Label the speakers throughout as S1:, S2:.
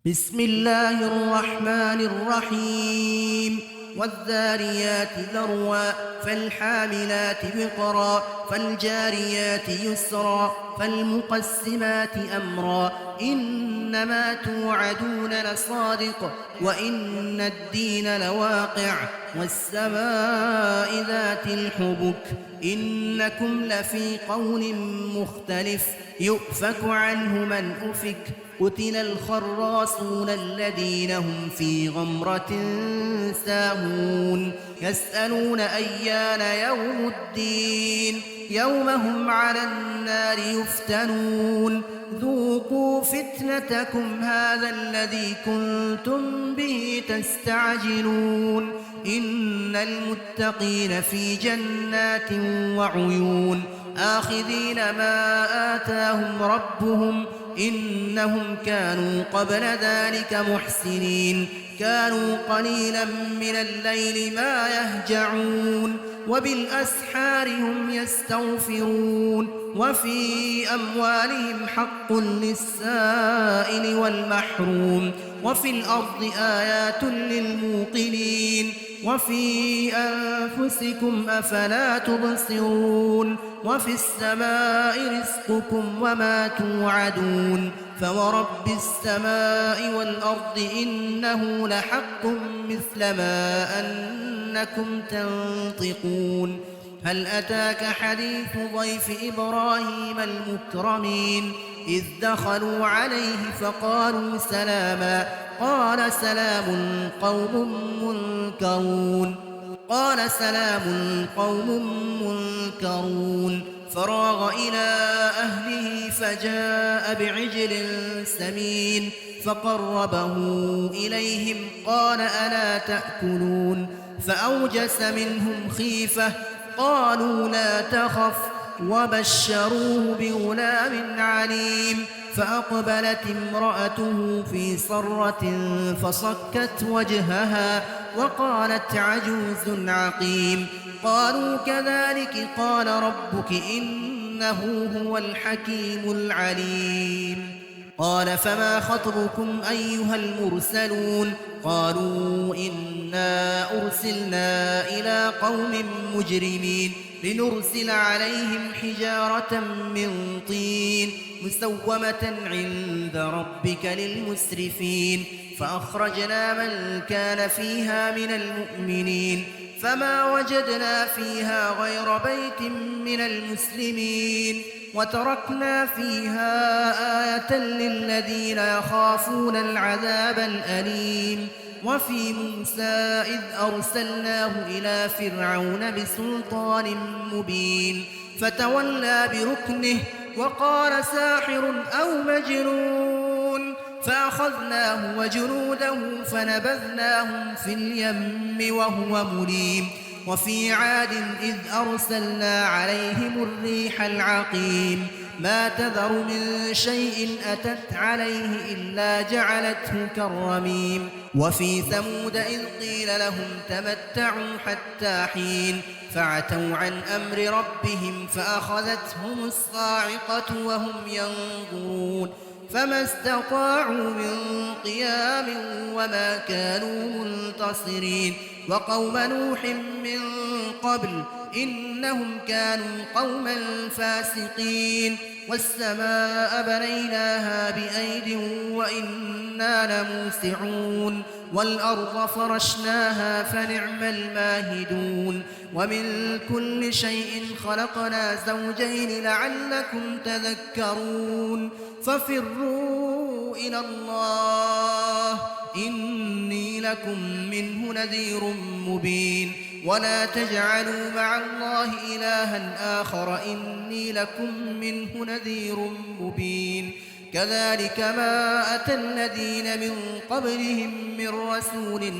S1: بسم الله الرحمن الرحيم والذاريات ذروا فالحاملات وقرا فالجاريات يسرا فالمقسمات أمرا إنما توعدون لصادق وإن الدين لواقع والسماء ذات الحبك إنكم لفي قول مختلف يؤفك عنه من أفك قتل الخراصون الذين هم في غمرة ساهون يسألون أيان يوم الدين يوم هم على النار يفتنون ذوقوا فتنتكم هذا الذي كنتم به تستعجلون إن المتقين في جنات وعيون آخذين ما آتاهم ربهم إنهم كانوا قبل ذلك محسنين كانوا قليلا من الليل ما يهجعون وبالأسحار هم يستغفرون وفي أموالهم حق للسائل والمحروم وفي الأرض آيات للموقنين وفي أنفسكم أفلا تبصرون وفي السماء رزقكم وما توعدون فورب السماء والأرض إنه لحق مثل ما أنكم تنطقون هل أتاك حديث ضيف إبراهيم المكرمين إذ دخلوا عليه فقالوا سلاما قال سلام قوم منكرون فراغ إلى أهله فجاء بعجل سمين فقربه إليهم قال ألا تأكلون فأوجس منهم خيفة قالوا لا تخف وبشروه بغلام عليم فأقبلت امرأته في صرة فصكت وجهها وقالت عجوز عقيم قالوا كذلك قال ربك إنه هو الحكيم العليم قال فما خطبكم أيها المرسلون قالوا إنا أرسلنا إلى قوم مجرمين لنرسل عليهم حجارة من طين مسومة عند ربك للمسرفين فأخرجنا من كان فيها من المؤمنين فما وجدنا فيها غير بيت من المسلمين وتركنا فيها آية للذين يخافون العذاب الأليم وفي موسى إذ أرسلناه إلى فرعون بسلطان مبين فتولى بركنه وقال ساحر أو مجنون فأخذناه وجنوده فنبذناهم في اليم وهو مليم وفي عاد إذ أرسلنا عليهم الريح العقيم ما تذر من شيء أتت عليه إلا جعلته كالرميم وفي ثمود إذ قيل لهم تمتعوا حتى حين فعتوا عن أمر ربهم فأخذتهم الصاعقة وهم ينظرون فما استطاعوا من قيام وما كانوا منتصرين وقوم نوح من قبل إنهم كانوا قوما فاسقين والسماء بنيناها بأيد وإنا لموسعون والأرض فرشناها فنعم الماهدون ومن كل شيء خلقنا زوجين لعلكم تذكرون ففروا إلى الله إني لكم منه نذير مبين ولا تجعلوا مع الله إلها آخر إني لكم منه نذير مبين كذلك ما أتى الذين من قبلهم من رسول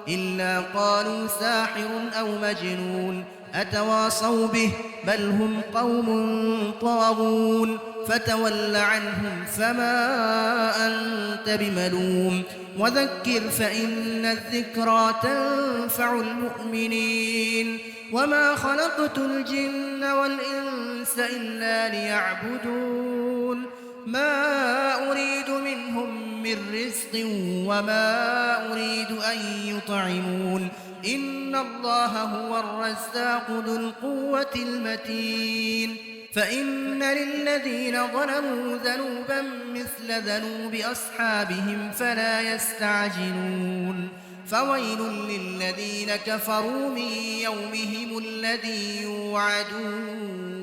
S1: إلا قالوا ساحر أو مجنون أتواصوا به بل هم قوم طاغون فتول عنهم فما أنت بملوم وذكر فإن الذكرى تنفع المؤمنين وما خلقت الجن والإنس إلا ليعبدون ما أريد منهم من رزق وما أريد أن يطعمون إن الله هو الرزاق ذو القوة المتين فإن للذين ظلموا ذنوبا مثل ذنوب أصحابهم فلا يستعجلون فويل للذين كفروا من يومهم الذي يوعدون